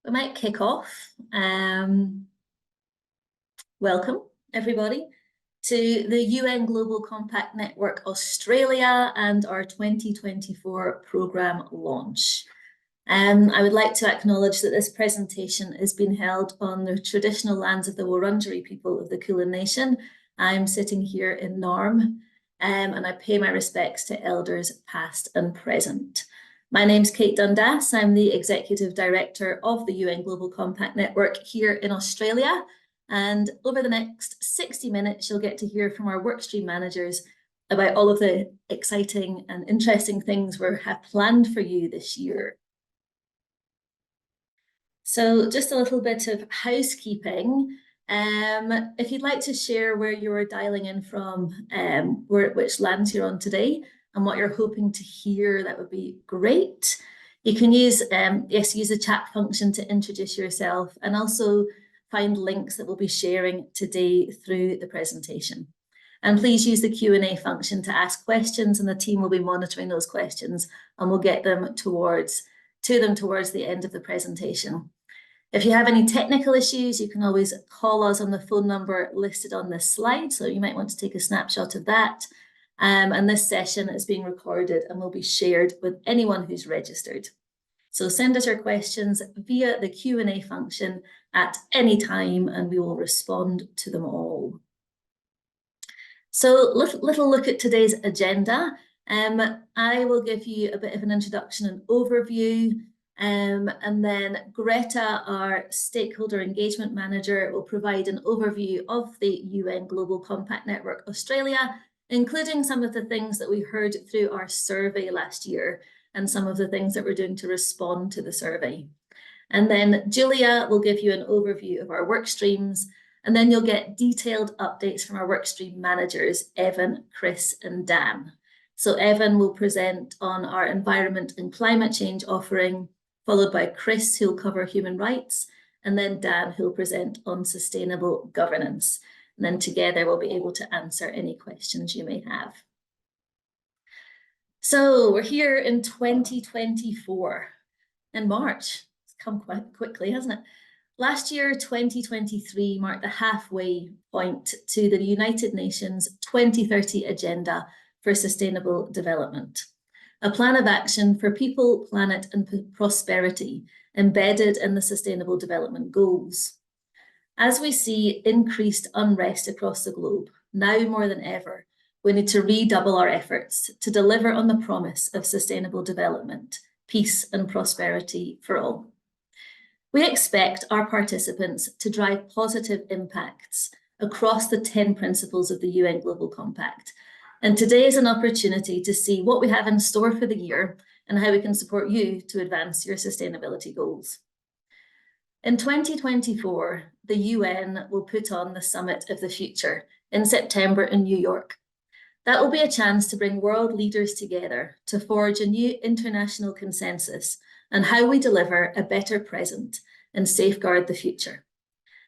We might kick off. Welcome, everybody, to the UN Global Compact Network Australia and our 2024 programme launch. I would like to acknowledge that this presentation is being held on the traditional lands of the Wurundjeri people of the Kulin Nation. I'm sitting here in Norm, and I pay my respects to elders past and present. My name's Kate Dundas. I'm the Executive Director of the UN Global Compact Network here in Australia. And over the next 60 minutes, you'll get to hear from our workstream managers about all of the exciting and interesting things we have planned for you this year. So just a little bit of housekeeping. If you'd like to share where you're dialing in from, which lands you're on today, and what you're hoping to hear, that would be great. You can use the chat function to introduce yourself and also find links that we'll be sharing today through the presentation. And please use the Q&A function to ask questions, and the team will be monitoring those questions, and we'll get them towards the end of the presentation. If you have any technical issues, you can always call us on the phone number listed on this slide, so you might want to take a snapshot of that. And this session is being recorded and will be shared with anyone who's registered. So send us your questions via the Q&A function at any time, and we will respond to them all. So little look at today's agenda. I will give you a bit of an introduction and overview, and then Greta, our Stakeholder Engagement Manager, will provide an overview of the UN Global Compact Network Australia, including some of the things that we heard through our survey last year and some of the things that we're doing to respond to the survey. And then Julia will give you an overview of our work streams, and then you'll get detailed updates from our workstream managers, Evan, Chris, and Dan. So Evan will present on our environment and climate change offering, followed by Chris, who'll cover human rights, and then Dan, who'll present on sustainable governance. And then together we'll be able to answer any questions you may have. So we're here in 2024, in March. It's come quite quickly, hasn't it? Last year, 2023, marked the halfway point to the United Nations 2030 Agenda for Sustainable Development, a plan of action for people, planet, and prosperity embedded in the Sustainable Development Goals. As we see increased unrest across the globe, now more than ever, we need to redouble our efforts to deliver on the promise of sustainable development, peace and prosperity for all. We expect our participants to drive positive impacts across the 10 principles of the UN Global Compact. And today is an opportunity to see what we have in store for the year and how we can support you to advance your sustainability goals. In 2024, the UN will put on the Summit of the Future in September in New York. That will be a chance to bring world leaders together to forge a new international consensus on how we deliver a better present and safeguard the future.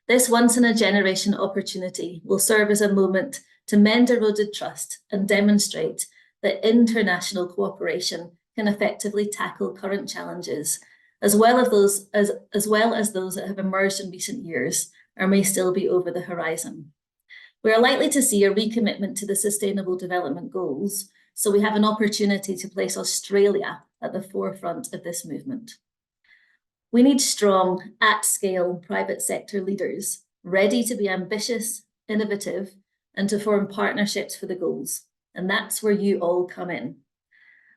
This once-in-a-generation opportunity will serve as a moment to mend eroded trust and demonstrate that international cooperation can effectively tackle current challenges, as well as those that have emerged in recent years or may still be over the horizon. We are likely to see a recommitment to the Sustainable Development Goals, so we have an opportunity to place Australia at the forefront of this movement. We need strong, at-scale private sector leaders ready to be ambitious, innovative, and to form partnerships for the goals, and that's where you all come in.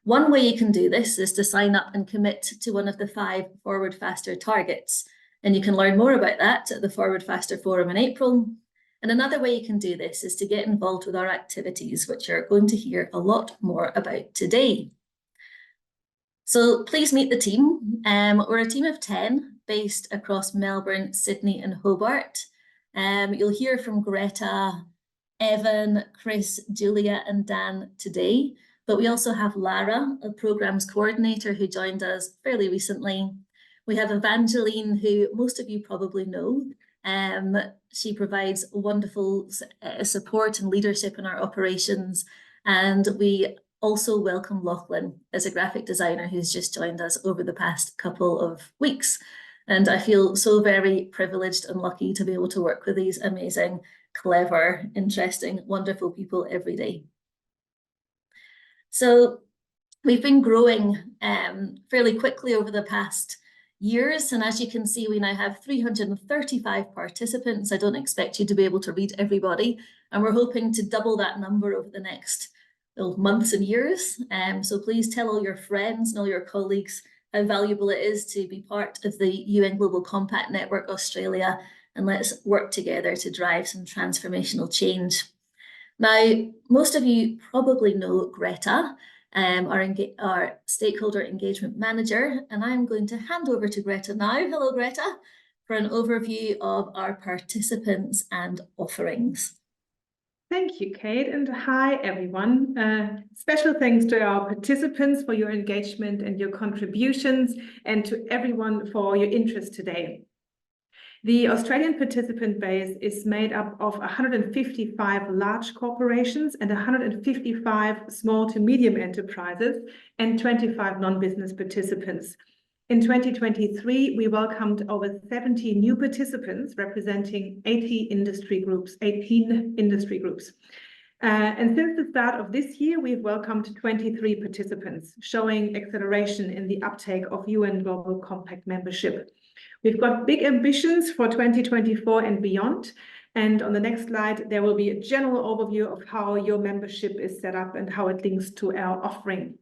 One way you can do this is to sign up and commit to one of the 5 Forward Faster targets, and you can learn more about that at the Forward Faster Forum in April. And another way you can do this is to get involved with our activities, which you're going to hear a lot more about today. So please meet the team. We're a team of 10 based across Melbourne, Sydney, and Hobart. You'll hear from Greta, Evan, Chris, Julia, and Dan today. But we also have Lara, a programs coordinator who joined us fairly recently. We have Evangeline, who most of you probably know. She provides wonderful support and leadership in our operations. And we also welcome Lachlan as a graphic designer who's just joined us over the past couple of weeks. And I feel so very privileged and lucky to be able to work with these amazing, clever, interesting, wonderful people every day. So we've been growing fairly quickly over the past years. And as you can see, we now have 335 participants. I don't expect you to be able to read everybody. And we're hoping to double that number over the next months and years. So please tell all your friends and all your colleagues how valuable it is to be part of the UN Global Compact Network Australia, and let's work together to drive some transformational change. Now, most of you probably know Greta, our Stakeholder Engagement Manager, and I'm going to hand over to Greta now. Hello, Greta, for an overview of our participants and offerings. Thank you, Kate, and hi, everyone. Special thanks to our participants for your engagement and your contributions, and to everyone for your interest today. The Australian participant base is made up of 155 large corporations and 155 small to medium enterprises and 25 non-business participants. In 2023, we welcomed over 70 new participants representing 18 industry groups. And since the start of this year, we've welcomed 23 participants, showing acceleration in the uptake of UN Global Compact membership. We've got big ambitions for 2024 and beyond. And on the next slide, there will be a general overview of how your membership is set up and how it links to our offering.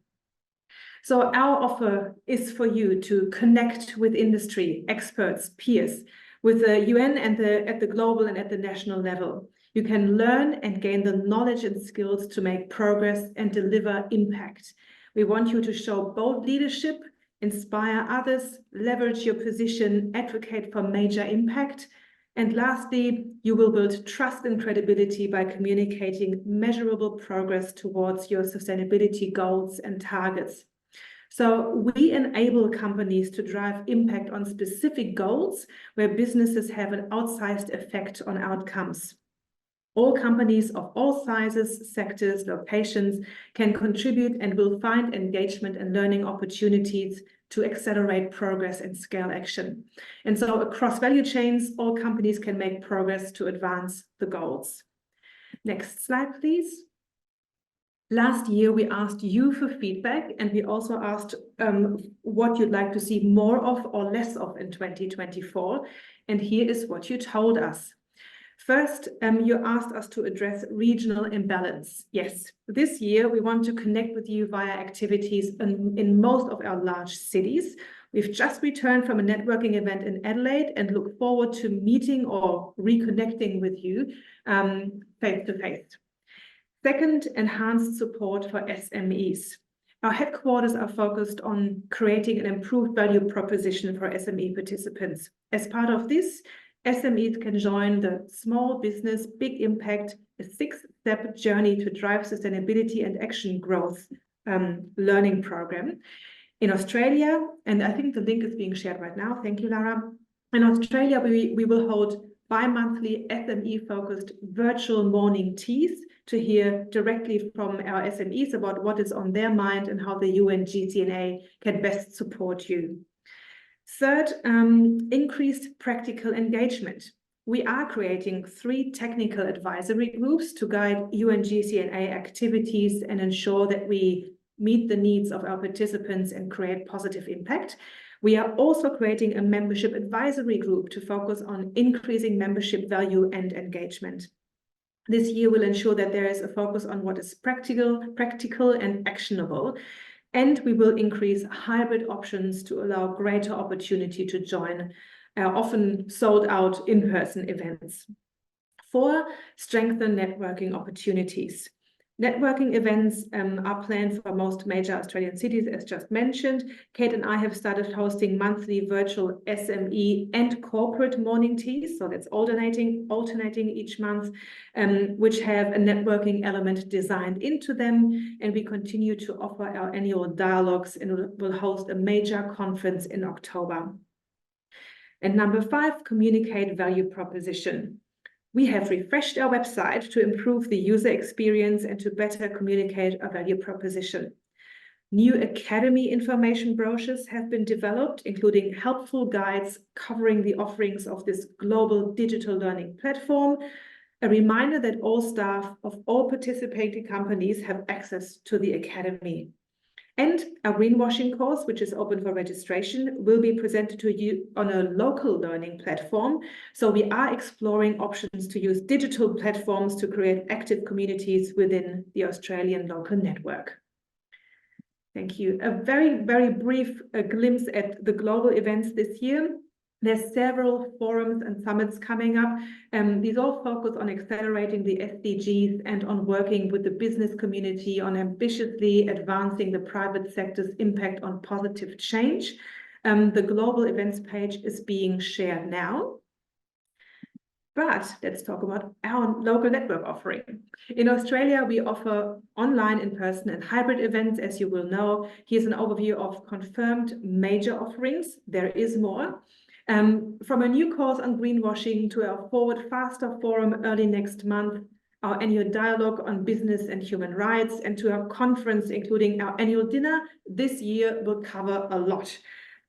So our offer is for you to connect with industry, experts, peers, with the UN and at the global and at the national level. You can learn and gain the knowledge and skills to make progress and deliver impact. We want you to show bold leadership, inspire others, leverage your position, advocate for major impact. And lastly, you will build trust and credibility by communicating measurable progress towards your sustainability goals and targets. So we enable companies to drive impact on specific goals where businesses have an outsized effect on outcomes. All companies of all sizes, sectors, locations can contribute and will find engagement and learning opportunities to accelerate progress and scale action. And so across value chains, all companies can make progress to advance the goals. Next slide, please. Last year, we asked you for feedback, and we also asked what you'd like to see more of or less of in 2024. And here is what you told us. First, you asked us to address regional imbalance. Yes, this year we want to connect with you via activities in most of our large cities. We've just returned from a networking event in Adelaide and look forward to meeting or reconnecting with you face to face. Second, enhanced support for SMEs. Our headquarters are focused on creating an improved value proposition for SME participants. As part of this, SMEs can join the Small Business Big Impact, a 6-step journey to drive sustainability and action growth learning program. In Australia, and I think the link is being shared right now. Thank you, Lara. In Australia, we will hold bi-monthly SME-focused virtual morning teas to hear directly from our SMEs about what is on their mind and how the UN GCNA can best support you. Third, increased practical engagement. We are creating 3 technical advisory groups to guide UN GCNA activities and ensure that we meet the needs of our participants and create positive impact. We are also creating a membership advisory group to focus on increasing membership value and engagement. This year will ensure that there is a focus on what is practical and actionable. And we will increase hybrid options to allow greater opportunity to join our often sold out in-person events. 4, strengthen networking opportunities. Networking events are planned for most major Australian cities, as just mentioned. Kate and I have started hosting monthly virtual SME and corporate morning teas, so that's alternating each month, which have a networking element designed into them. And we continue to offer our annual dialogues and will host a major conference in October. And number 5, communicate value proposition. We have refreshed our website to improve the user experience and to better communicate our value proposition. New academy information brochures have been developed, including helpful guides covering the offerings of this global digital learning platform. A reminder that all staff of all participating companies have access to the academy. And a greenwashing course, which is open for registration, will be presented to you on a local learning platform. So we are exploring options to use digital platforms to create active communities within the Australian local network. Thank you. A very, very brief glimpse at the global events this year. There's several forums and summits coming up. These all focus on accelerating the SDGs and on working with the business community on ambitiously advancing the private sector's impact on positive change. The global events page is being shared now. But let's talk about our local network offering. In Australia, we offer online, in-person, and hybrid events, as you will know. Here's an overview of confirmed major offerings. There is more. From a new course on greenwashing to our Forward Faster forum early next month, our annual dialogue on business and human rights, and to our conference, including our annual dinner, this year will cover a lot.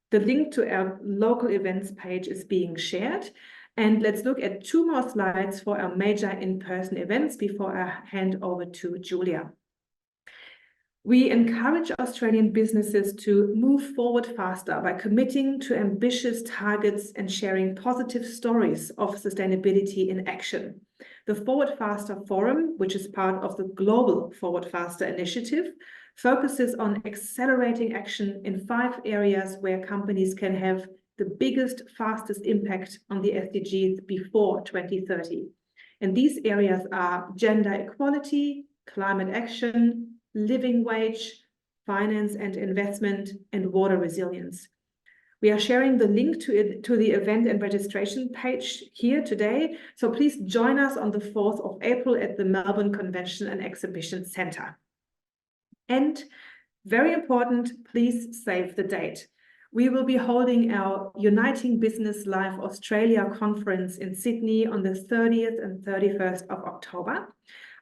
The link to our local events page is being shared. And let's look at 2 more slides for our major in-person events before I hand over to Julia. We encourage Australian businesses to move forward faster by committing to ambitious targets and sharing positive stories of sustainability in action. The Forward Faster Forum, which is part of the Global Forward Faster initiative, focuses on accelerating action in 5 areas where companies can have the biggest, fastest impact on the SDGs before 2030. And these areas are gender equality, climate action, living wage, finance and investment, and water resilience. We are sharing the link to the event and registration page here today, so please join us on the 4th of April at the Melbourne Convention and Exhibition Centre. And very important, please save the date. We will be holding our Uniting Business Live Australia conference in Sydney on the 30th and 31st of October.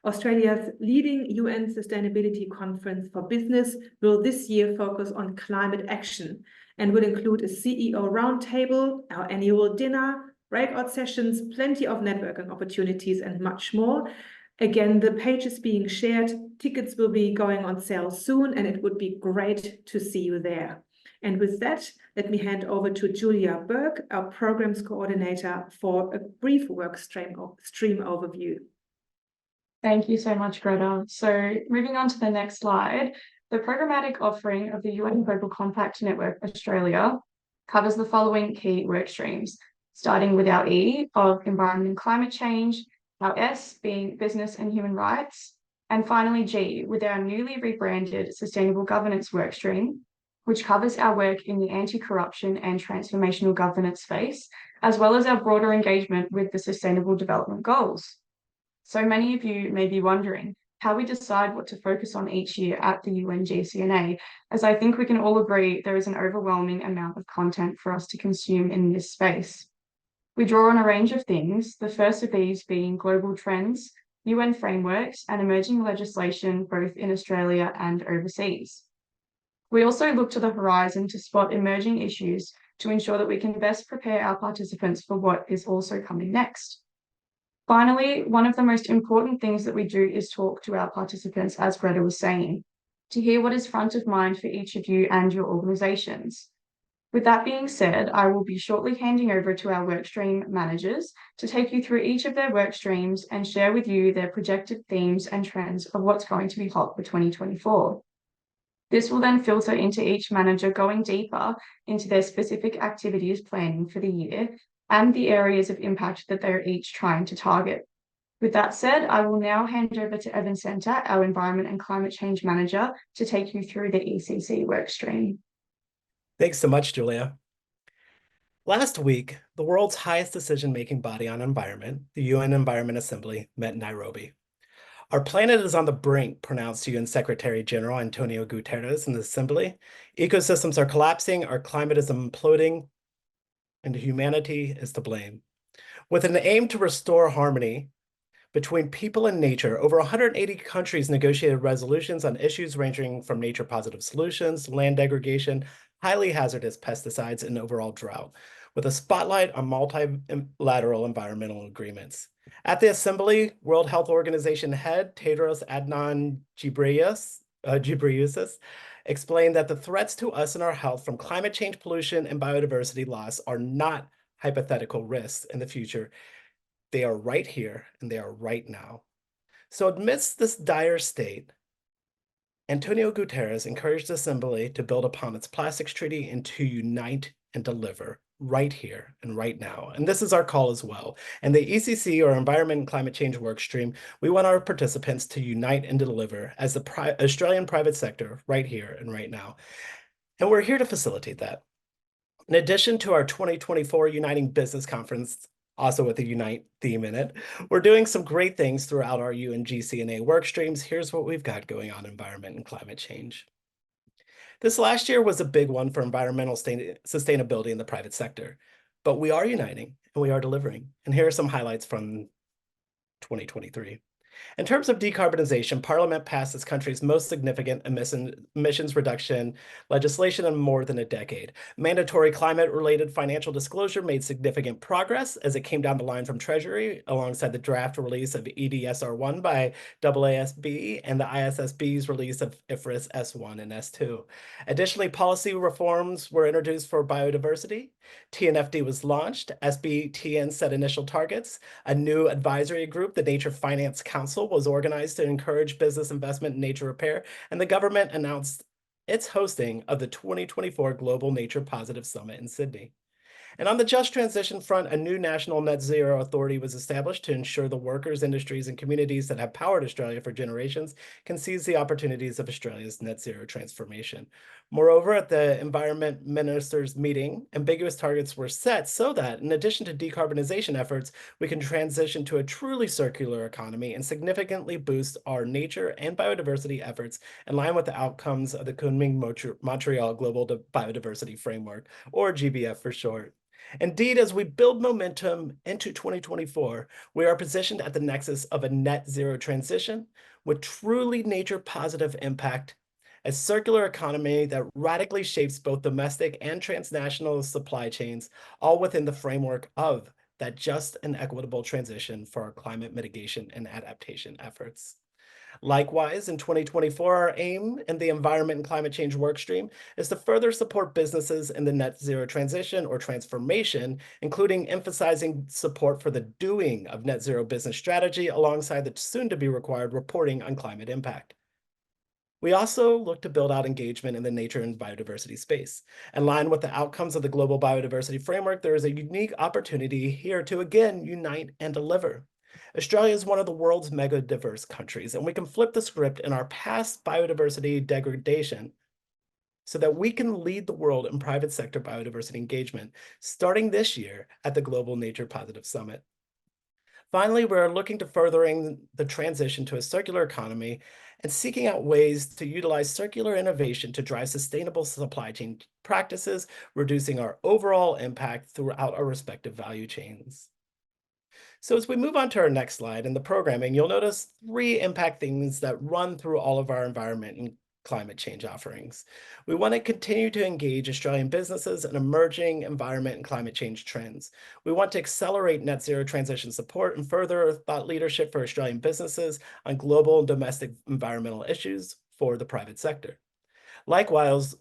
Australia's leading UN Sustainability Conference for Business will this year focus on climate action and will include a CEO roundtable, our annual dinner, breakout sessions, plenty of networking opportunities, and much more. Again, the page is being shared. Tickets will be going on sale soon, and it would be great to see you there. And with that, let me hand over to Julia Bourke, our programs coordinator, for a brief work stream overview. Thank you so much, Greta. So moving on to the next slide, the programmatic offering of the UN Global Compact Network Australia covers the following key work streams, starting with our E of environment and climate change, our S being business and human rights, and finally G with our newly rebranded sustainable governance work stream, which covers our work in the anti-corruption and transformational governance space, as well as our broader engagement with the Sustainable Development Goals. So many of you may be wondering how we decide what to focus on each year at the UNGCNA, as I think we can all agree there is an overwhelming amount of content for us to consume in this space. We draw on a range of things, the first of these being global trends, UN frameworks, and emerging legislation both in Australia and overseas. We also look to the horizon to spot emerging issues to ensure that we can best prepare our participants for what is also coming next. Finally, one of the most important things that we do is talk to our participants, as Greta was saying, to hear what is front of mind for each of you and your organisations. With that being said, I will be shortly handing over to our workstream managers to take you through each of their work streams and share with you their projected themes and trends of what's going to be hot for 2024. This will then filter into each manager going deeper into their specific activities planning for the year and the areas of impact that they're each trying to target. With that said, I will now hand over to Evan Centre, our Environment and Climate Change Manager, to take you through the ECC workstream. Thanks so much, Julia. Last week, the world's highest decision-making body on environment, the UN Environment Assembly, met in Nairobi. Our planet is on the brink, pronounced UN Secretary General Antonio Guterres in the Assembly. Ecosystems are collapsing, our climate is imploding, and humanity is to blame. With an aim to restore harmony between people and nature. Over 180 countries negotiated resolutions on issues ranging from nature-positive solutions, land degradation, highly hazardous pesticides, and overall drought, with a spotlight on multilateral environmental agreements. At the Assembly, World Health Organization head Tedros Adhanom Ghebreyesus explained that the threats to us and our health from climate change, pollution, and biodiversity loss are not hypothetical risks in the future. They are right here and they are right now. So amidst this dire state, Antonio Guterres encouraged the Assembly to build upon its plastics treaty and to unite and deliver right here and right now. And this is our call as well. And the ECC, or Environment and Climate Change Workstream, we want our participants to unite and deliver as the Australian private sector right here and right now. And we're here to facilitate that. In addition to our 2024 Uniting Business Conference, also with a Unite theme in it, we're doing some great things throughout our UNGC&A work streams. Here's what we've got going on: environment and climate change. This last year was a big one for environmental sustainability in the private sector, but we are uniting and we are delivering. And here are some highlights from 2023. In terms of decarbonization, Parliament passed this country's most significant emissions reduction legislation in more than a decade. Mandatory climate-related financial disclosure made significant progress as it came down the line from Treasury, alongside the draft release of EDSR1 by AASB and the ISSB's release of IFRS S1 and S2. Additionally, policy reforms were introduced for biodiversity. TNFD was launched. SBTN set initial targets. A new advisory group, the Nature Finance Council, was organized to encourage business investment in nature repair, and the government announced its hosting of the 2024 Global Nature Positive Summit in Sydney. And on the just transition front, a new national net zero authority was established to ensure the workers, industries, and communities that have powered Australia for generations can seize the opportunities of Australia's net zero transformation. Moreover, at the Environment Ministers' meeting, ambiguous targets were set so that, in addition to decarbonization efforts, we can transition to a truly circular economy and significantly boost our nature and biodiversity efforts in line with the outcomes of the Kunming-Montreal Global Biodiversity Framework, or GBF for short. Indeed, as we build momentum into 2024, we are positioned at the nexus of a net zero transition with truly nature-positive impact, a circular economy that radically shapes both domestic and transnational supply chains, all within the framework of that just and equitable transition for our climate mitigation and adaptation efforts. Likewise, in 2024, our aim in the Environment and Climate Change Workstream is to further support businesses in the net zero transition or transformation, including emphasizing support for the doing of net zero business strategy alongside the soon-to-be required reporting on climate impact. We also look to build out engagement in the nature and biodiversity space. In line with the outcomes of the Global Biodiversity Framework, there is a unique opportunity here to again unite and deliver. Australia is one of the world's mega diverse countries, and we can flip the script in our past biodiversity degradation so that we can lead the world in private sector biodiversity engagement, starting this year at the Global Nature Positive Summit. Finally, we're looking to furthering the transition to a circular economy and seeking out ways to utilize circular innovation to drive sustainable supply chain practices, reducing our overall impact throughout our respective value chains. So as we move on to our next slide in the programming, you'll notice 3 impact themes that run through all of our environment and climate change offerings. We want to continue to engage Australian businesses in emerging environment and climate change trends. We want to accelerate net zero transition support and further thought leadership for Australian businesses on global and domestic environmental issues for the private sector. Likewise,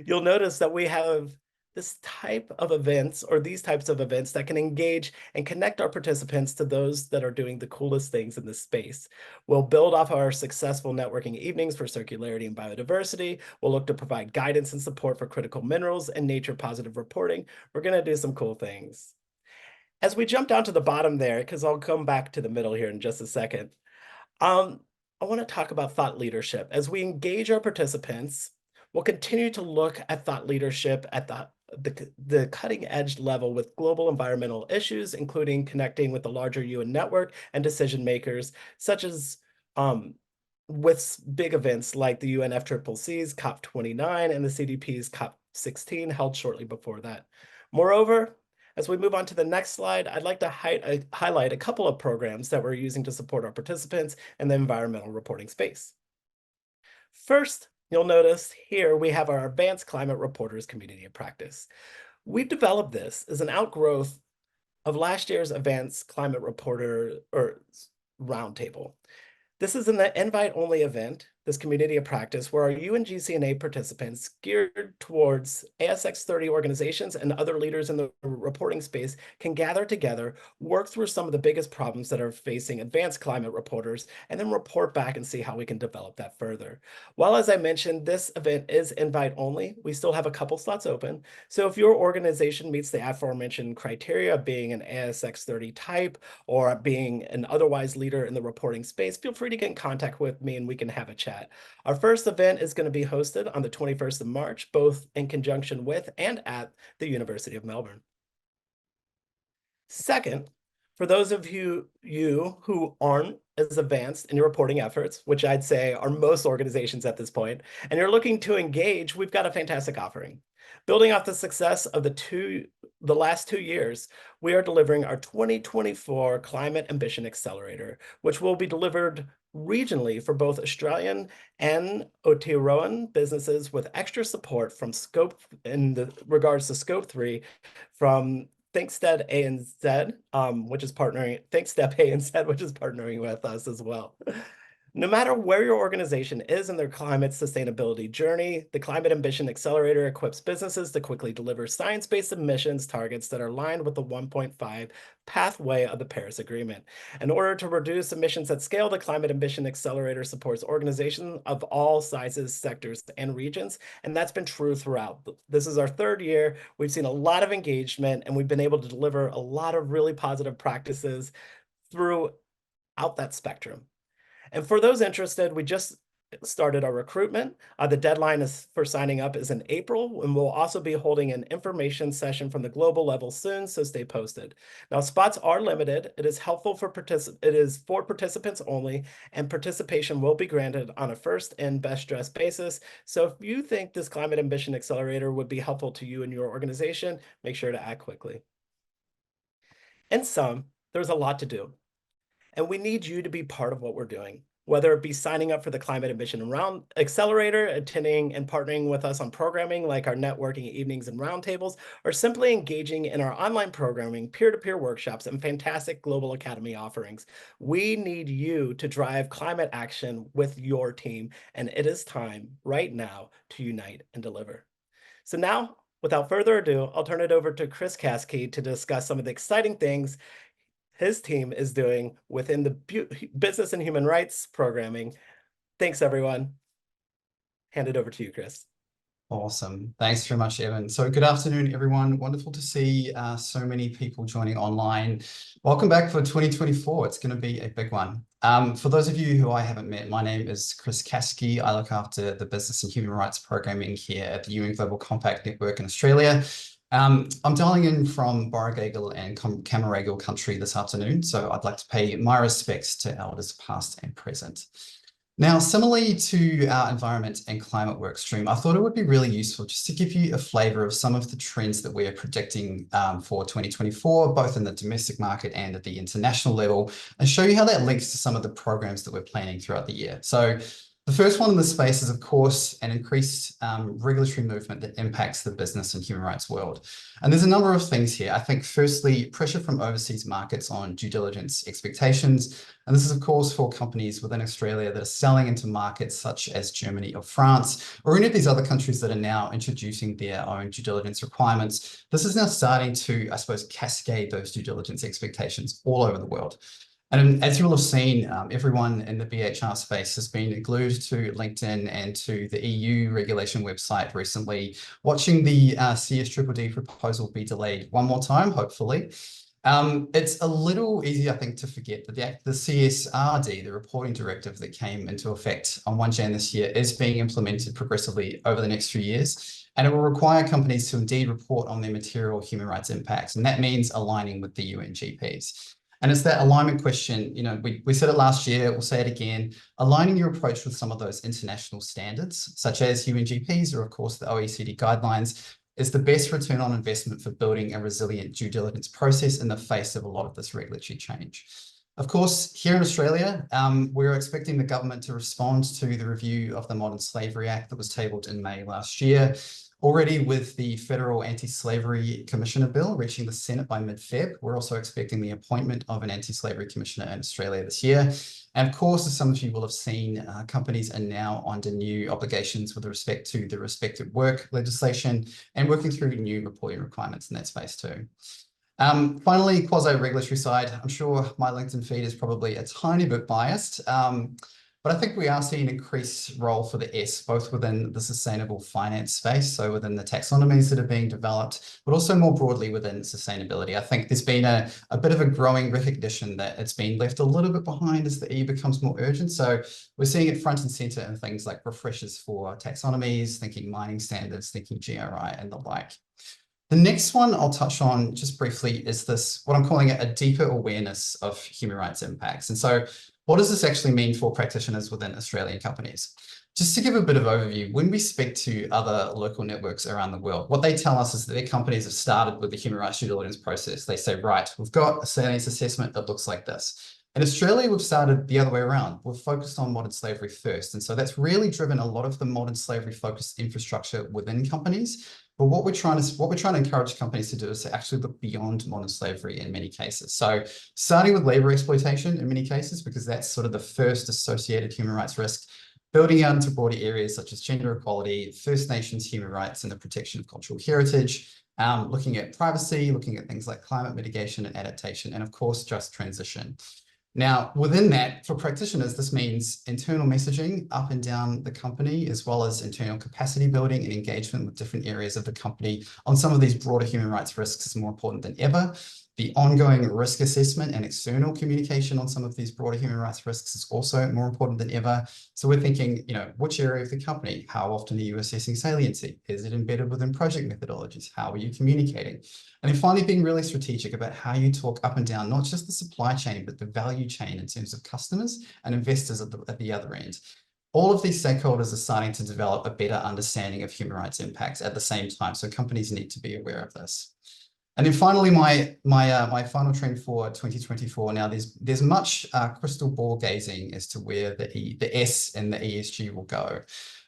you'll notice that we have this type of events, or these types of events, that can engage and connect our participants to those that are doing the coolest things in this space. We'll build off our successful networking evenings for circularity and biodiversity. We'll look to provide guidance and support for critical minerals and nature positive reporting. We're going to do some cool things. As we jump down to the bottom there, because I'll come back to the middle here in just a second, I want to talk about thought leadership. As we engage our participants, we'll continue to look at thought leadership at the cutting edge level with global environmental issues, including connecting with the larger UN network and decision makers, such as with big events like the UNFCCC's COP29 and the CDP's COP16 held shortly before that. Moreover, As we move on to the next slide, I'd like to highlight a couple of programs that we're using to support our participants in the environmental reporting space. First, you'll notice here we have our Advanced Climate Reporters Community of Practice. We've developed this as an outgrowth of last year's Advanced Climate Reporter Roundtable. This is an invite-only event, this community of practice, where our UNGCNA participants geared towards ASX 30 organizations and other leaders in the reporting space can gather together, work through some of the biggest problems that are facing advanced climate reporters, and then report back and see how we can develop that further. While, as I mentioned, this event is invite-only, we still have a couple slots open. So if your organization meets the aforementioned criteria of being an ASX 30 type or being an otherwise leader in the reporting space, feel free to get in contact with me and we can have a chat. Our first event is going to be hosted on the 21st of March, both in conjunction with and at the University of Melbourne. Second, for those of you who aren't as advanced in your reporting efforts, which I'd say are most organizations at this point, and you're looking to engage, we've got a fantastic offering. Building off the success of the last 2 years, we are delivering our 2024 Climate Ambition Accelerator, which will be delivered regionally for both Australian and Aotearoan businesses with extra support from scope in regards to scope 3 from ThinkStep ANZ, which is partnering with us as well. No matter where your organization is in their climate sustainability journey, the Climate Ambition Accelerator equips businesses to quickly deliver science-based emissions targets that are aligned with the 1.5 pathway of the Paris Agreement. In order to reduce emissions at scale, the Climate Ambition Accelerator supports organizations of all sizes, sectors, and regions, and that's been true throughout. This is our 3rd year. We've seen a lot of engagement, and we've been able to deliver a lot of really positive practices throughout that spectrum. And for those interested, we just started our recruitment. The deadline for signing up is in April, and we'll also be holding an information session from the global level soon, so stay posted. Now, spots are limited. It is helpful for participants only, and participation will be granted on a first and best dressed basis. So if you think this Climate Ambition Accelerator would be helpful to you and your organization, make sure to act quickly. In sum, there's a lot to do. And we need you to be part of what we're doing, whether it be signing up for the Climate Ambition Accelerator, attending and partnering with us on programming like our networking evenings and roundtables, or simply engaging in our online programming, peer-to-peer workshops, and fantastic Global Academy offerings. We need you to drive climate action with your team, and it is time right now to unite and deliver. So now, without further ado, I'll turn it over to Chris Caskey to discuss some of the exciting things his team is doing within the business and human rights programming. Thanks, everyone. Hand it over to you, Chris. Awesome. Thanks very much, Evan. So good afternoon, everyone. Wonderful to see so many people joining online. Welcome back for 2024. It's going to be a big one. For those of you who I haven't met, my name is Chris Caskey. I look after the business and human rights programming here at the UN Global Compact Network in Australia. I'm dialing in from Borragagal and Camaragal country this afternoon, so I'd like to pay my respects to elders past and present. Now, similarly to our environment and climate work stream, I thought it would be really useful just to give you a flavour of some of the trends that we are predicting for 2024, both in the domestic market and at the international level, and show you how that links to some of the programs that we're planning throughout the year. So the first one in the space is, of course, an increased regulatory movement that impacts the business and human rights world. And there's a number of things here. I think, firstly, pressure from overseas markets on due diligence expectations. And this is, of course, for companies within Australia that are selling into markets such as Germany or France, or any of these other countries that are now introducing their own due diligence requirements. This is now starting to, I suppose, cascade those due diligence expectations all over the world. And as you will have seen, everyone in the BHR space has been glued to LinkedIn and to the EU regulation website recently, watching the CSDDD proposal be delayed one more time, hopefully. It's a little easy, I think, to forget that the CSRD, the reporting directive that came into effect on 1 Jan this year, is being implemented progressively over the next few years. And it will require companies to indeed report on their material human rights impacts. And that means aligning with the UNGPs. And it's that alignment question, you know, we said it last year, we'll say it again, aligning your approach with some of those international standards, such as UNGPs or, of course, the OECD guidelines, is the best return on investment for building a resilient due diligence process in the face of a lot of this regulatory change. Of course, here in Australia, we're expecting the government to respond to the review of the Modern Slavery Act that was tabled in May last year. Already with the Federal Anti-Slavery Commissioner Bill reaching the Senate by mid-Feb, we're also expecting the appointment of an anti-slavery commissioner in Australia this year. And of course, as some of you will have seen, companies are now under new obligations with respect to the respective work legislation and working through new reporting requirements in that space too. Finally, quasi-regulatory side, I'm sure my LinkedIn feed is probably a tiny bit biased, but I think we are seeing an increased role for the S, both within the sustainable finance space, so within the taxonomies that are being developed, but also more broadly within sustainability. I think there's been a bit of a growing recognition that it's been left a little bit behind as the E becomes more urgent. So we're seeing it front and center in things like refreshers for taxonomies, thinking mining standards, thinking GRI and the like. The next one I'll touch on just briefly is this, what I'm calling a deeper awareness of human rights impacts. And so what does this actually mean for practitioners within Australian companies? Just to give a bit of overview, when we speak to other local networks around the world, what they tell us is that their companies have started with the human rights due diligence process. They say, right, we've got a salience assessment that looks like this. In Australia, we've started the other way around. We've focused on modern slavery first. And so that's really driven a lot of the modern slavery focused infrastructure within companies. But what we're trying to encourage companies to do is to actually look beyond modern slavery in many cases. So starting with labor exploitation in many cases, because that's sort of the first associated human rights risk, building out into broader areas such as gender equality, First Nations human rights, and the protection of cultural heritage, looking at privacy, looking at things like climate mitigation and adaptation, and of course, just transition. Now, within that, for practitioners, this means internal messaging up and down the company, as well as internal capacity building and engagement with different areas of the company on some of these broader human rights risks is more important than ever. The ongoing risk assessment and external communication on some of these broader human rights risks is also more important than ever. So we're thinking, which area of the company? How often are you assessing saliency? Is it embedded within project methodologies? How are you communicating? And then finally, being really strategic about how you talk up and down, not just the supply chain, but the value chain in terms of customers and investors at the other end. All of these stakeholders are starting to develop a better understanding of human rights impacts at the same time. So companies need to be aware of this. And then finally, my final trend for 2024. Now, there's much crystal ball gazing as to where the S and the ESG will go.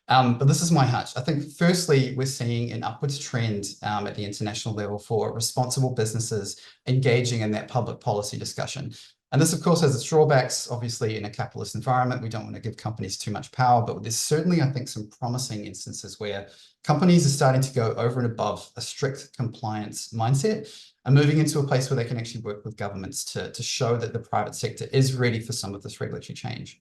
But this is my hunch. I think, firstly, we're seeing an upwards trend at the international level for responsible businesses engaging in that public policy discussion. And this, of course, has its drawbacks. Obviously, in a capitalist environment, we don't want to give companies too much power, but there's certainly, I think, some promising instances where companies are starting to go over and above a strict compliance mindset and moving into a place where they can actually work with governments to show that the private sector is ready for some of this regulatory change.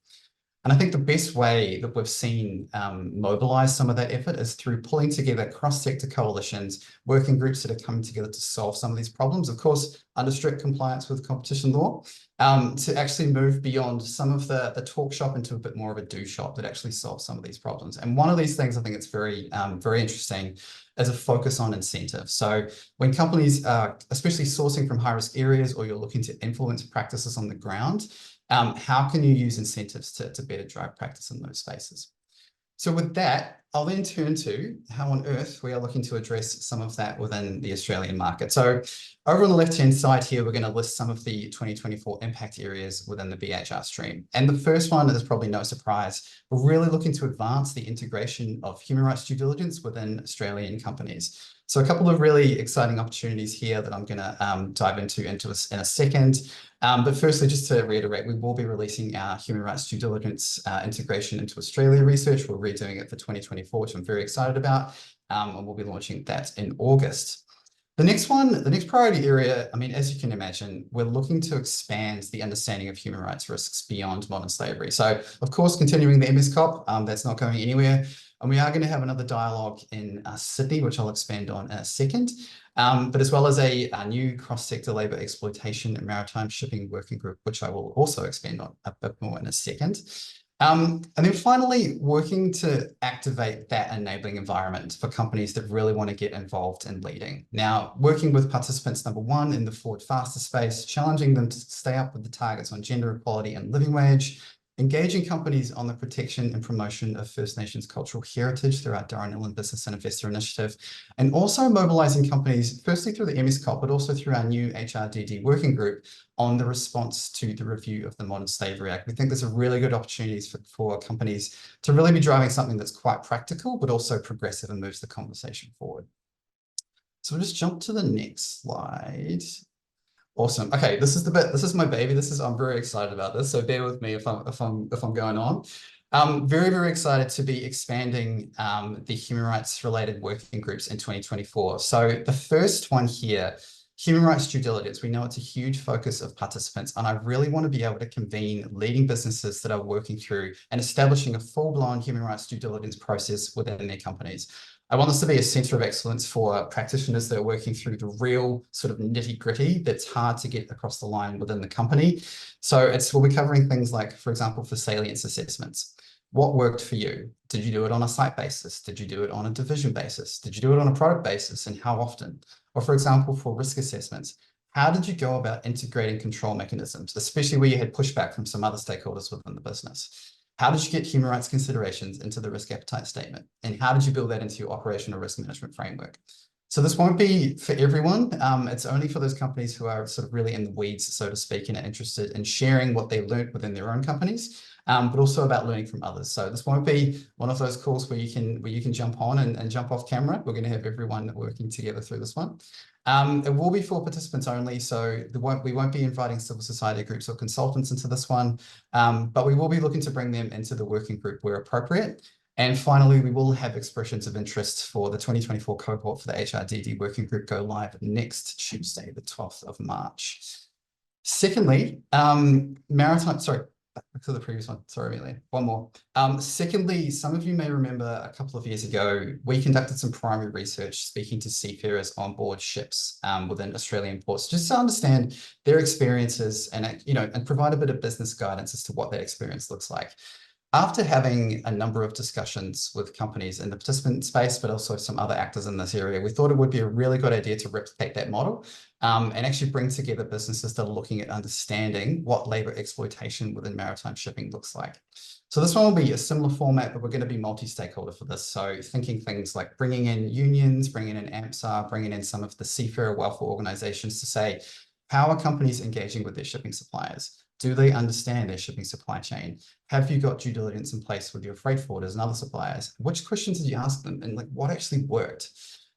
And I think the best way that we've seen mobilize some of that effort is through pulling together cross-sector coalitions, working groups that are coming together to solve some of these problems, of course, under strict compliance with competition law, to actually move beyond some of the talk shop into a bit more of a do shop that actually solves some of these problems. And one of these things I think it's very interesting is a focus on incentives. So when companies are especially sourcing from high-risk areas, or you're looking to influence practices on the ground, how can you use incentives to better drive practice in those spaces? So with that, I'll then turn to how on earth we are looking to address some of that within the Australian market. So over on the left-hand side here, we're going to list some of the 2024 impact areas within the BHR stream. And the first one is probably no surprise. We're really looking to advance the integration of human rights due diligence within Australian companies. So a couple of really exciting opportunities here that I'm going to dive into in a second. But firstly, just to reiterate, we will be releasing our human rights due diligence integration into Australia research. We're redoing it for 2024, which I'm very excited about. And we'll be launching that in August. The next priority area, I mean, as you can imagine, we're looking to expand the understanding of human rights risks beyond modern slavery. So, of course, continuing the MSCOP, that's not going anywhere. And we are going to have another dialogue in Sydney, which I'll expand on in a second, but as well as a new cross-sector labour exploitation and maritime shipping working group, which I will also expand on a bit more in a second. And then finally, working to activate that enabling environment for companies that really want to get involved in leading. Now, working with participants, number one, in the forward faster space, challenging them to stay up with the targets on gender equality and living wage, engaging companies on the protection and promotion of First Nations cultural heritage through our Darren Inland Business and Investor Initiative, and also mobilising companies, firstly through the MSCOP, but also through our new HRDD working group on the response to the review of the Modern Slavery Act. We think there's a really good opportunities for companies to really be driving something that's quite practical, but also progressive and moves the conversation forward. So we'll just jump to the next slide. Awesome. Okay, this is the bit. This is my baby. I'm very excited about this. So bear with me if I'm going on. Very, very excited to be expanding the human rights related working groups in 2024. So the first one here, human rights due diligence. We know it's a huge focus of participants, and I really want to be able to convene leading businesses that are working through and establishing a full-blown human rights due diligence process within their companies. I want this to be a centre of excellence for practitioners that are working through the real sort of nitty-gritty that's hard to get across the line within the company. So we'll be covering things like, for example, for salience assessments. What worked for you? Did you do it on a site basis? Did you do it on a division basis? Did you do it on a product basis, and how often? Or for example, for risk assessments, how did you go about integrating control mechanisms, especially where you had pushback from some other stakeholders within the business? How did you get human rights considerations into the risk appetite statement? And how did you build that into your operational risk management framework? So this won't be for everyone. It's only for those companies who are sort of really in the weeds, so to speak, and are interested in sharing what they learned within their own companies, but also about learning from others. So this won't be one of those calls where you can jump on and jump off camera. We're going to have everyone working together through this one. It will be for participants only, so we won't be inviting civil society groups or consultants into this one, but we will be looking to bring them into the working group where appropriate. And finally, we will have expressions of interest for the 2024 cohort for the HRDD working group go live next Tuesday, the 12th of March. Secondly, maritime, sorry, back to the previous one. Sorry, Amelia, one more. Secondly, some of you may remember a couple of years ago, we conducted some primary research speaking to seafarers on board ships within Australian ports, just to understand their experiences and, and provide a bit of business guidance as to what that experience looks like. After having a number of discussions with companies in the participant space, but also some other actors in this area, we thought it would be a really good idea to replicate that model and actually bring together businesses that are looking at understanding what labour exploitation within maritime shipping looks like. So this one will be a similar format, but we're going to be multi-stakeholder for this. So thinking things like bringing in unions, bringing in AMSA, bringing in some of the seafarer welfare organisations to say, how are companies engaging with their shipping suppliers? Do they understand their shipping supply chain? Have you got due diligence in place with your freight forwarders and other suppliers? Which questions did you ask them, and what actually worked?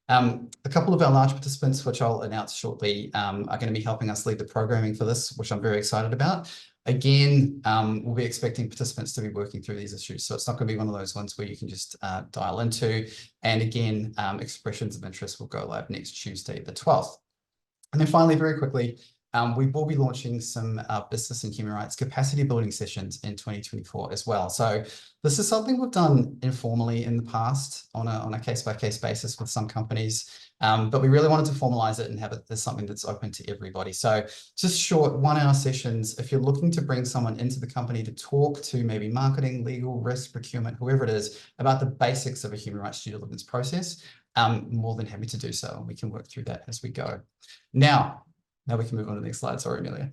A couple of our large participants, which I'll announce shortly, are going to be helping us lead the programming for this, which I'm very excited about. Again, we'll be expecting participants to be working through these issues. So it's not going to be one of those ones where you can just dial into. And again, expressions of interest will go live next Tuesday, the 12th. And then finally, very quickly, we will be launching some business and human rights capacity building sessions in 2024 as well. So this is something we've done informally in the past on a case-by-case basis with some companies, but we really wanted to formalize it and have it as something that's open to everybody. So just short 1 hour sessions. If you're looking to bring someone into the company to talk to maybe marketing, legal, risk, procurement, whoever it is, about the basics of a human rights due diligence process, more than happy to do so. And we can work through that as we go. Now we can move on to the next slide. Sorry, Amelia.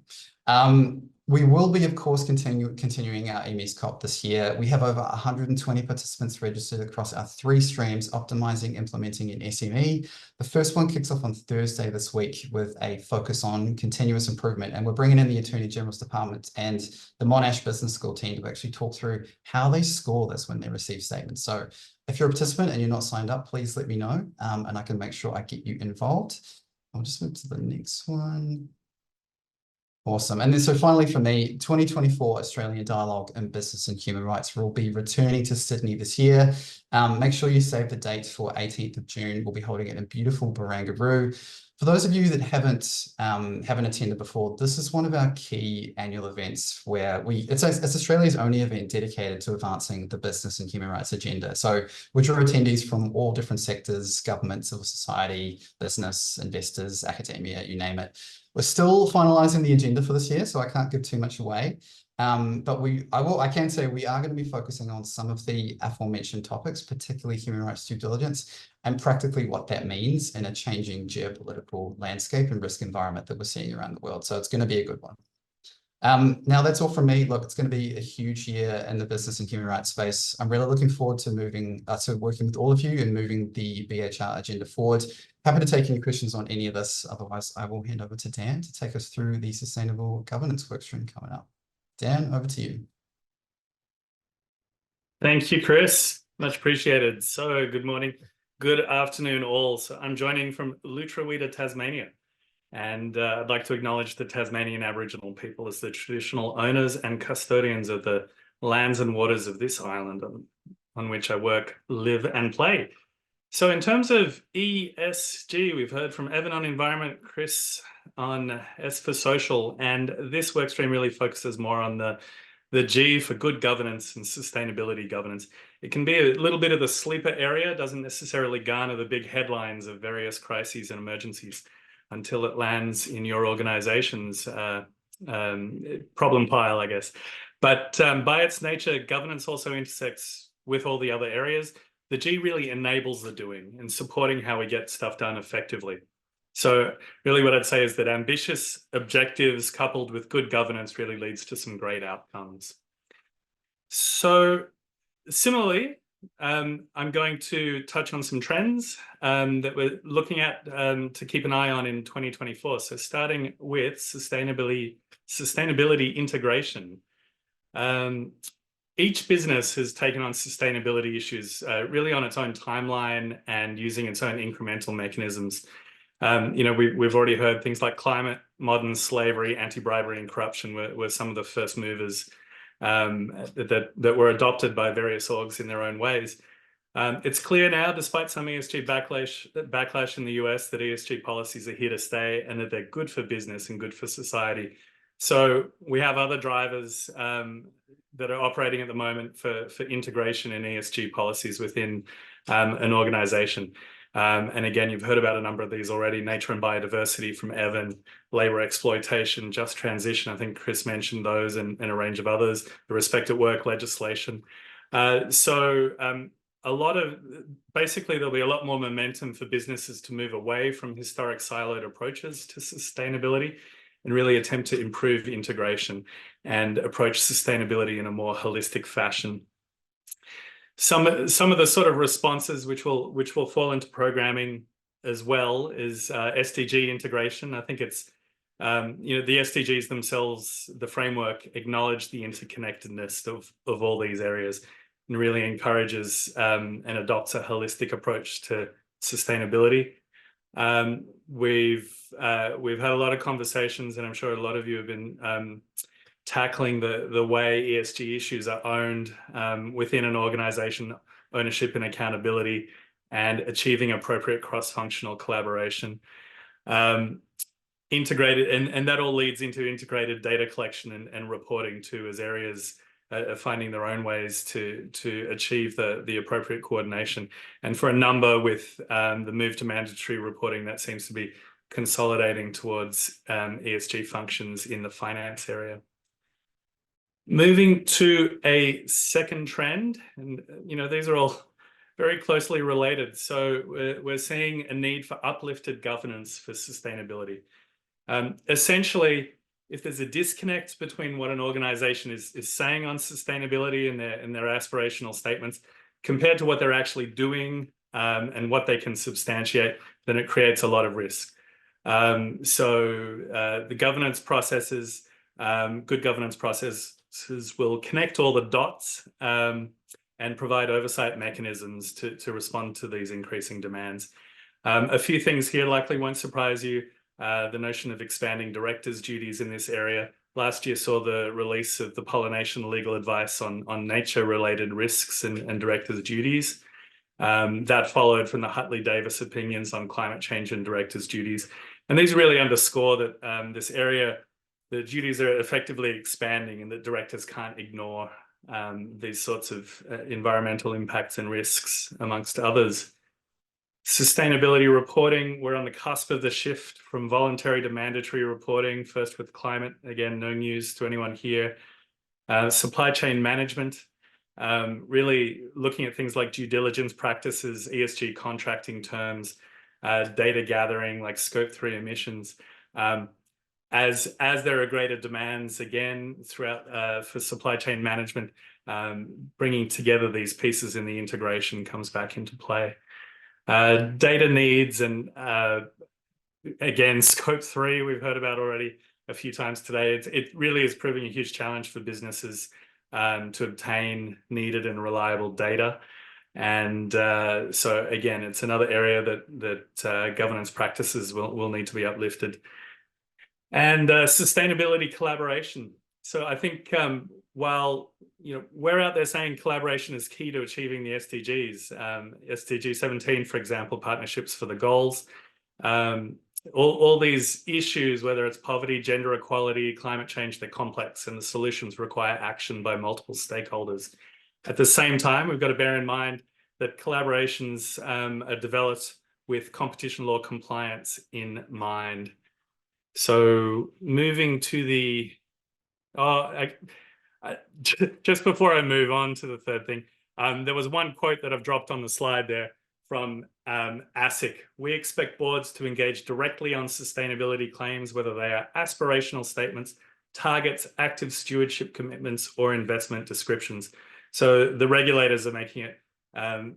We will be, of course, continuing our EMESCOP this year. We have over 120 participants registered across our 3 streams, optimizing, implementing, and SME. The first one kicks off on Thursday this week with a focus on continuous improvement. And we're bringing in the Attorney General's Department and the Monash Business School team to actually talk through how they score this when they receive statements. So if you're a participant and you're not signed up, please let me know and I can make sure I get you involved. I'll just move to the next one. Awesome. And then so finally for me, 2024 Australian Dialogue in Business and Human Rights will be returning to Sydney this year. Make sure you save the date for 18th of June. We'll be holding it in beautiful Barangaroo. For those of you that haven't attended before, this is one of our key annual events where it's Australia's only event dedicated to advancing the business and human rights agenda. So we draw attendees from all different sectors, government, civil society, business, investors, academia, you name it. We're still finalising the agenda for this year, so I can't give too much away. But I can say we are going to be focusing on some of the aforementioned topics, particularly human rights due diligence, and practically what that means in a changing geopolitical landscape and risk environment that we're seeing around the world. So it's going to be a good one. Now that's all from me. Look, it's going to be a huge year in the business and human rights space. I'm really looking forward to working with all of you and moving the BHR agenda forward. Happy to take any questions on any of this. Otherwise, I will hand over to Dan to take us through the sustainable governance workstream coming up. Dan, over to you. Thank you, Chris. Much appreciated. So good morning, good afternoon all. So I'm joining from Lutruwita, Tasmania. And I'd like to acknowledge the Tasmanian Aboriginal people as the traditional owners and custodians of the lands and waters of this island on which I work, live and play. So in terms of ESG, we've heard from Evan on environment, Chris on S for social, and this workstream really focuses more on the G for good governance and sustainability governance. It can be a little bit of the sleeper area, doesn't necessarily garner the big headlines of various crises and emergencies until it lands in your organization's problem pile, I guess. But by its nature, governance also intersects with all the other areas. The G really enables the doing and supporting how we get stuff done effectively. So really what I'd say is that ambitious objectives coupled with good governance really leads to some great outcomes. So similarly, I'm going to touch on some trends that we're looking at to keep an eye on in 2024. So starting with sustainability integration. Each business has taken on sustainability issues really on its own timeline and using its own incremental mechanisms. We've already heard things like climate, modern slavery, anti-bribery and corruption were some of the first movers that were adopted by various orgs in their own ways. It's clear now, despite some ESG backlash in the US, that ESG policies are here to stay and that they're good for business and good for society. So we have other drivers that are operating at the moment for integration in ESG policies within an organization. And again, you've heard about a number of these already: nature and biodiversity from Evan, labor exploitation, just transition. I think Chris mentioned those and a range of others, the respect at work legislation. Basically, there'll be a lot more momentum for businesses to move away from historic siloed approaches to sustainability and really attempt to improve integration and approach sustainability in a more holistic fashion. Some of the sort of responses which will fall into programming as well is SDG integration. I think it's the SDGs themselves, the framework, acknowledge the interconnectedness of all these areas and really encourages and adopts a holistic approach to sustainability. We've had a lot of conversations, and I'm sure a lot of you have been tackling the way ESG issues are owned within an organization, ownership and accountability, and achieving appropriate cross-functional collaboration. Integrated, and that all leads into integrated data collection and reporting too, as areas are finding their own ways to achieve the appropriate coordination. And for a number with the move to mandatory reporting, that seems to be consolidating towards ESG functions in the finance area. Moving to a second trend, and these are all very closely related. So we're seeing a need for uplifted governance for sustainability. Essentially, if there's a disconnect between what an organization is saying on sustainability and their aspirational statements compared to what they're actually doing and what they can substantiate, then it creates a lot of risk. The governance processes, good governance processes will connect all the dots and provide oversight mechanisms to respond to these increasing demands. A few things here likely won't surprise you. The notion of expanding directors' duties in this area. Last year saw the release of the pollination legal advice on nature-related risks and directors' duties. That followed from the Hutley-Davis opinions on climate change and directors' duties. And these really underscore that this area, the duties are effectively expanding and that directors can't ignore these sorts of environmental impacts and risks, amongst others. Sustainability reporting, we're on the cusp of the shift from voluntary to mandatory reporting, first with climate, again, no news to anyone here. Supply chain management, really looking at things like due diligence practices, ESG contracting terms, data gathering like Scope 3 emissions. as there are greater demands again throughout for supply chain management, bringing together these pieces in the integration comes back into play. Data needs and again, scope 3 we've heard about already a few times today. It really is proving a huge challenge for businesses to obtain needed and reliable data. And so again, it's another area that governance practices will need to be uplifted. And sustainability collaboration. So I think while we're out there saying collaboration is key to achieving the SDGs, SDG 17, for example, partnerships for the goals, all these issues, whether it's poverty, gender equality, climate change, they're complex and the solutions require action by multiple stakeholders. At the same time, we've got to bear in mind that collaborations are developed with competition law compliance in mind. So moving to the, just before I move on to the third thing, there was one quote that I've dropped on the slide there from ASIC. We expect boards to engage directly on sustainability claims, whether they are aspirational statements, targets, active stewardship commitments, or investment descriptions. So the regulators are making it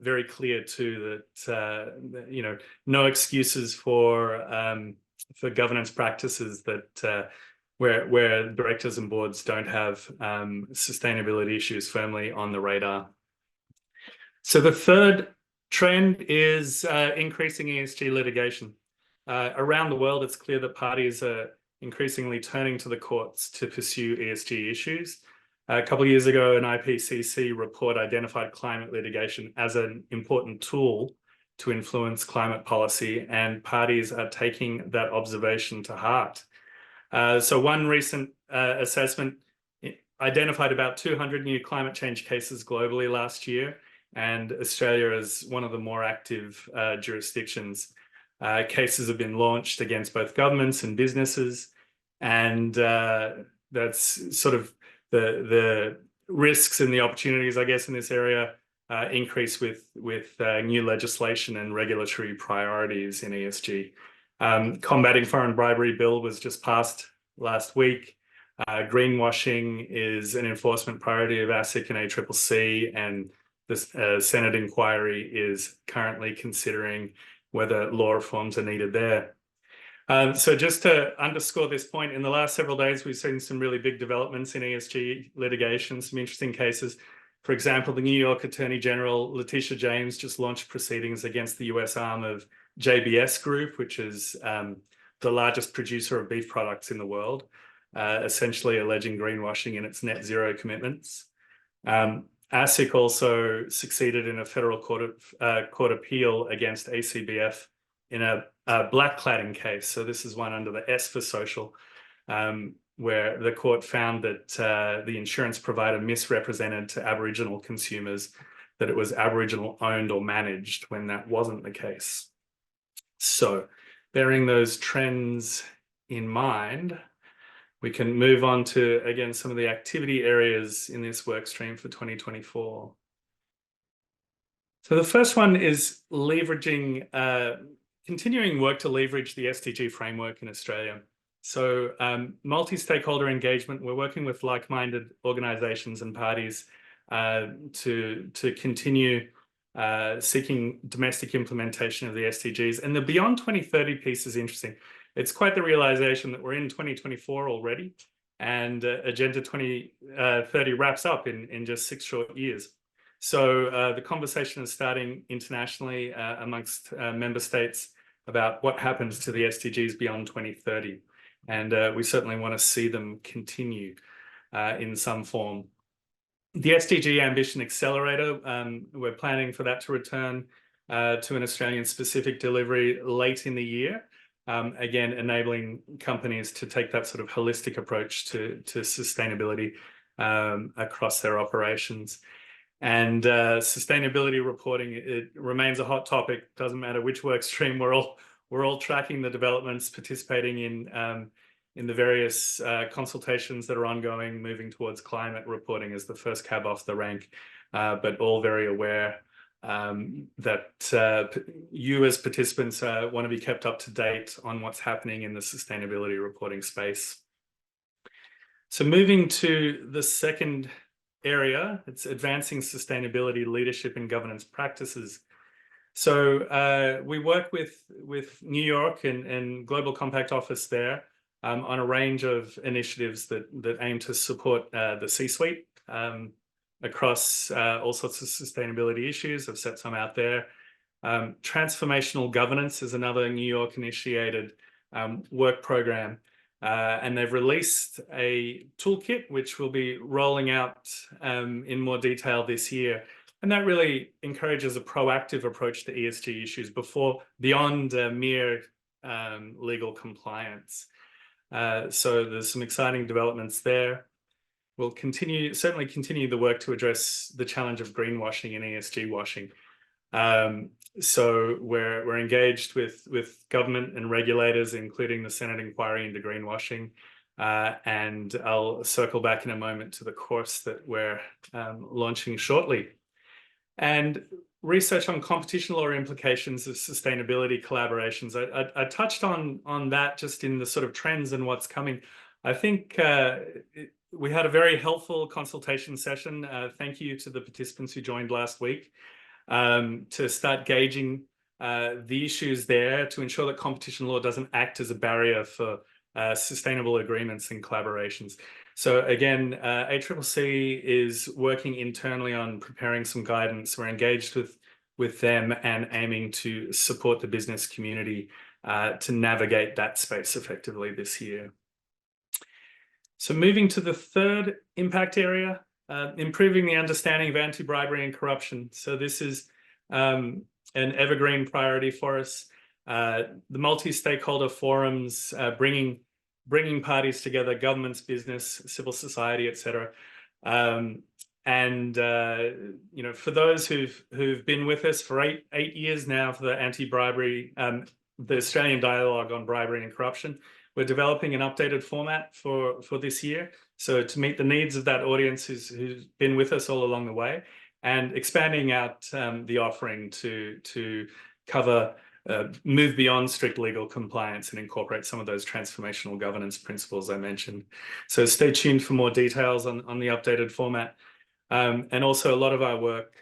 very clear too that no excuses for governance practices that where directors and boards don't have sustainability issues firmly on the radar. So the third trend is increasing ESG litigation. Around the world, it's clear that parties are increasingly turning to the courts to pursue ESG issues. A couple of years ago, an IPCC report identified climate litigation as an important tool to influence climate policy, and parties are taking that observation to heart. So one recent assessment identified about 200 new climate change cases globally last year, and Australia is one of the more active jurisdictions. Cases have been launched against both governments and businesses, and that's sort of the risks and the opportunities, I guess, in this area increase with new legislation and regulatory priorities in ESG. Combating foreign bribery bill was just passed last week. Greenwashing is an enforcement priority of ASIC and ACCC, and the Senate inquiry is currently considering whether law reforms are needed there. So just to underscore this point, in the last several days, we've seen some really big developments in ESG litigation, some interesting cases. For example, the New York Attorney General, Letitia James, just launched proceedings against the US arm of JBS Group, which is the largest producer of beef products in the world, essentially alleging greenwashing in its net zero commitments. ASIC also succeeded in a federal court appeal against ACBF in a blackcladding case. So this is one under the S for social, where the court found that the insurance provider misrepresented to Aboriginal consumers that it was Aboriginal owned or managed when that wasn't the case. So bearing those trends in mind, we can move on to, again, some of the activity areas in this work stream for 2024. So the first one is leveraging, continuing work to leverage the SDG framework in Australia. So multi-stakeholder engagement, we're working with like-minded organisations and parties to continue seeking domestic implementation of the SDGs. And the Beyond 2030 piece is interesting. It's quite the realisation that we're in 2024 already, and Agenda 2030 wraps up in just 6 short years. So the conversation is starting internationally amongst member states about what happens to the SDGs beyond 2030. And we certainly want to see them continue in some form. The SDG Ambition Accelerator, we're planning for that to return to an Australian specific delivery late in the year. Again, enabling companies to take that sort of holistic approach to sustainability across their operations. And sustainability reporting, it remains a hot topic. Doesn't matter which work stream, we're all tracking the developments, participating in the various consultations that are ongoing, moving towards climate reporting as the first cab off the rank, but all very aware that you as participants want to be kept up to date on what's happening in the sustainability reporting space. So moving to the second area, it's advancing sustainability leadership and governance practices. So we work with New York and Global Compact Office there on a range of initiatives that aim to support the C-suite across all sorts of sustainability issues. I've set some out there. Transformational governance is another New York initiated work program. And they've released a toolkit, which will be rolling out in more detail this year. And that really encourages a proactive approach to ESG issues beyond mere legal compliance. So there's some exciting developments there. We'll certainly continue the work to address the challenge of greenwashing and ESG washing. So we're engaged with government and regulators, including the Senate inquiry into greenwashing. And I'll circle back in a moment to the course that we're launching shortly. And research on competition law implications of sustainability collaborations. I touched on that just in the sort of trends and what's coming. I think we had a very helpful consultation session. Thank you to the participants who joined last week to start gauging the issues there to ensure that competition law doesn't act as a barrier for sustainable agreements and collaborations. So again, ACCC is working internally on preparing some guidance. We're engaged with them and aiming to support the business community to navigate that space effectively this year. So moving to the third impact area, improving the understanding of anti-bribery and corruption. So this is an evergreen priority for us. The multi-stakeholder forums, bringing parties together, governments, business, civil society, etc. You know, for those who've been with us for eight years now for the anti-bribery, the Australian Dialogue on Bribery and Corruption, we're developing an updated format for this year. So to meet the needs of that audience who's been with us all along the way, and expanding out the offering to cover move beyond strict legal compliance and incorporate some of those transformational governance principles I mentioned. So stay tuned for more details on the updated format. And also a lot of our work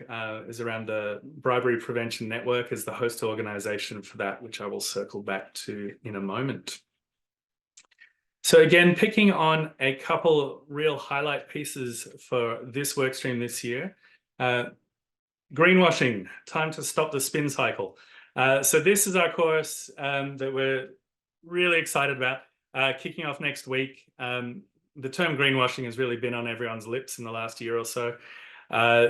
is around the Bribery Prevention Network as the host organization for that, which I will circle back to in a moment. So again, picking on a couple real highlight pieces for this workstream this year. Greenwashing, time to stop the spin cycle. So this is our course that we're really excited about, kicking off next week. The term greenwashing has really been on everyone's lips in the last year or so.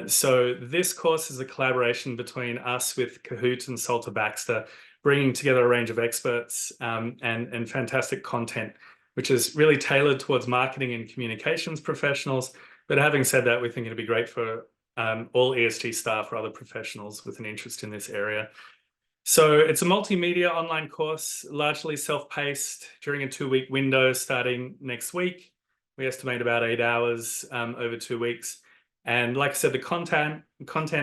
So this course is a collaboration between us with Kahoot and Salter Baxter, bringing together a range of experts and fantastic content, which is really tailored towards marketing and communications professionals. But having said that, we think it'd be great for all ESG staff or other professionals with an interest in this area. So it's a multimedia online course, largely self-paced during a 2-week window starting next week. We estimate about 8 hours over 2 weeks. And like I said, the content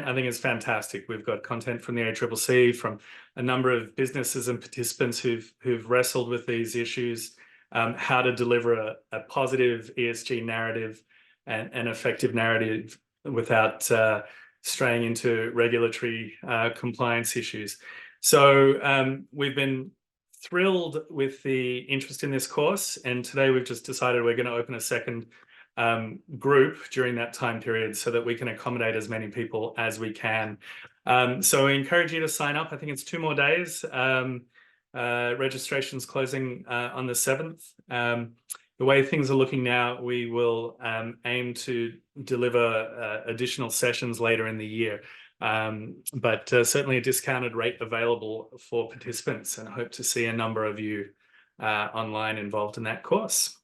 I think is fantastic. We've got content from the ACCC, from a number of businesses and participants who've wrestled with these issues, how to deliver a positive ESG narrative and effective narrative without straying into regulatory compliance issues. So we've been thrilled with the interest in this course, and today we've just decided we're going to open a second group during that time period so that we can accommodate as many people as we can. So I encourage you to sign up. I think it's 2 more days. Registration's closing on the 7th. The way things are looking now, we will aim to deliver additional sessions later in the year. But certainly a discounted rate available for participants, and I hope to see a number of you online involved in that course.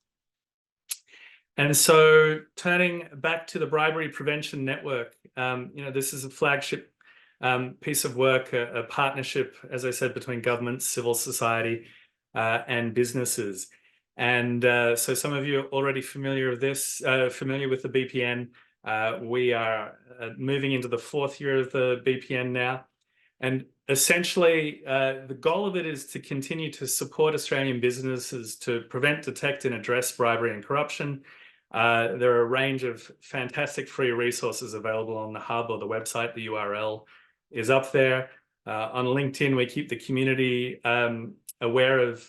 And so turning back to the Bribery Prevention Network, you know, this is a flagship piece of work, a partnership, as I said, between governments, civil society, and businesses. And so some of you are already familiar with this, familiar with the BPN. We are moving into the 4th year of the BPN now. And essentially, the goal of it is to continue to support Australian businesses to prevent, detect, and address bribery and corruption. There are a range of fantastic free resources available on the hub or the website. The URL is up there. On LinkedIn, we keep the community aware of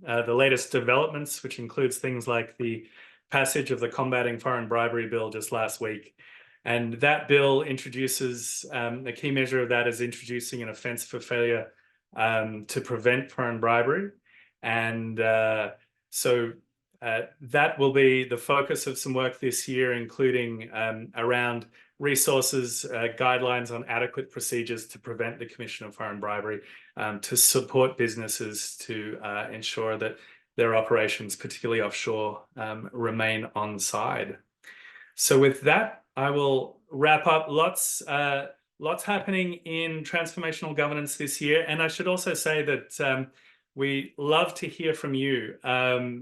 the latest developments, which includes things like the passage of the Combating Foreign Bribery Bill just last week. And that bill introduces, a key measure of that is introducing an offence for failure to prevent foreign bribery. And so that will be the focus of some work this year, including around resources, guidelines on adequate procedures to prevent the commission of foreign bribery, to support businesses to ensure that their operations, particularly offshore, remain on side. So with that, I will wrap up. Lots happening in transformational governance this year. And I should also say that we love to hear from you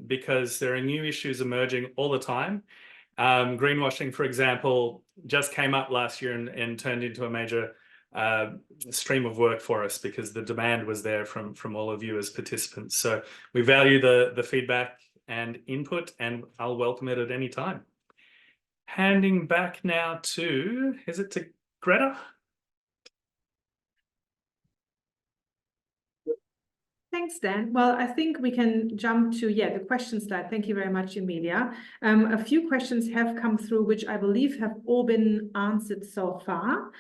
because there are new issues emerging all the time. Greenwashing, for example, just came up last year and turned into a major stream of work for us because the demand was there from all of you as participants. So we value the feedback and input, and I'll welcome it at any time. Handing back now to, is it to Greta? Thanks, Dan. Well, I think we can jump to, the question slide. Thank you very much, Emilia. A few questions have come through, which I believe have all been answered so far.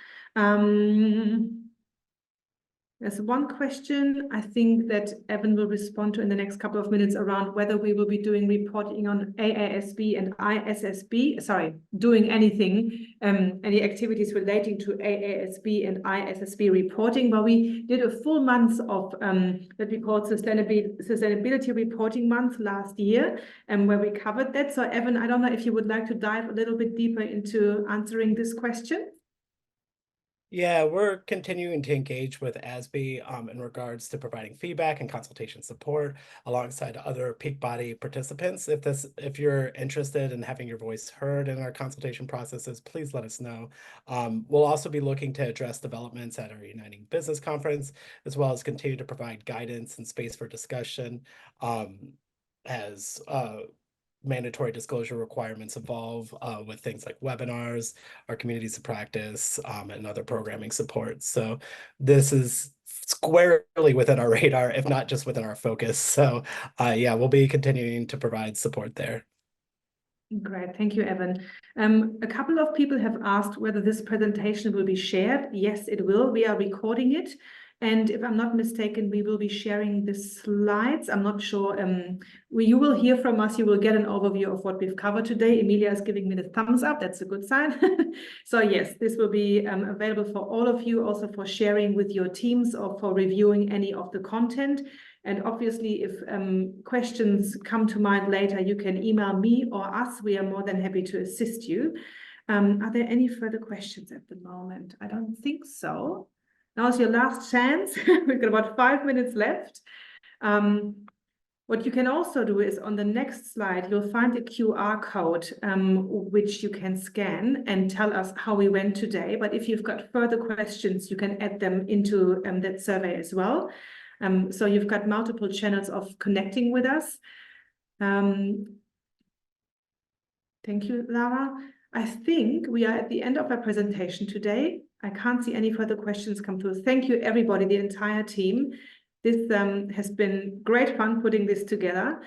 There's one question I think that Evan will respond to in the next couple of minutes around whether we will be doing reporting on AASB and ISSB, doing anything, any activities relating to AASB and ISSB reporting. But we did a full month of that we called Sustainability Reporting Month last year, and where we covered that. So Evan, I don't know if you would like to dive a little bit deeper into answering this question. Yeah, we're continuing to engage with ASB in regards to providing feedback and consultation support alongside other peak body participants. If you're interested in having your voice heard in our consultation processes, please let us know. We'll also be looking to address developments at our Uniting Business Conference, as well as continue to provide guidance and space for discussion as mandatory disclosure requirements evolve with things like webinars, our communities of practice, and other programming support. So this is squarely within our radar, if not just within our focus. So yeah, we'll be continuing to provide support there. Great, thank you, Evan. A couple of people have asked whether this presentation will be shared. Yes, it will. We are recording it. And if I'm not mistaken, we will be sharing the slides. I'm not sure. You will hear from us. You will get an overview of what we've covered today. Emilia is giving me the thumbs up. That's a good sign. So yes, this will be available for all of you, also for sharing with your teams or for reviewing any of the content. And obviously, if questions come to mind later, you can email me or us. We are more than happy to assist you. Are there any further questions at the moment? I don't think so. Now's your last chance. We've got about 5 minutes left. What you can also do is on the next slide, you'll find a QR code, which you can scan and tell us how we went today. But if you've got further questions, you can add them into that survey as well. So you've got multiple channels of connecting with us. Thank you, Lara. I think we are at the end of our presentation today. I can't see any further questions come through. Thank you, everybody, the entire team. This has been great fun putting this together.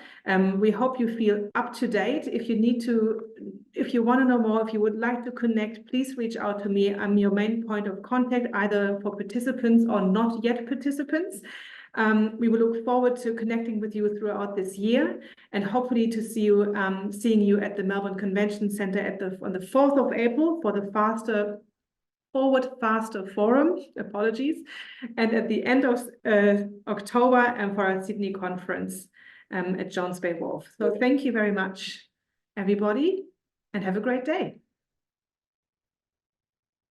We hope you feel up to date. If you want to know more, if you would like to connect, please reach out to me. I'm your main point of contact, either for participants or not yet participants. We will look forward to connecting with you throughout this year, and hopefully to see you, seeing you at the Melbourne Convention Centre on the 4th of April for the Forward Faster Forum, apologies, and at the end of October and for our Sydney conference at Jones Bay Wharf. So thank you very much, everybody, and have a great day.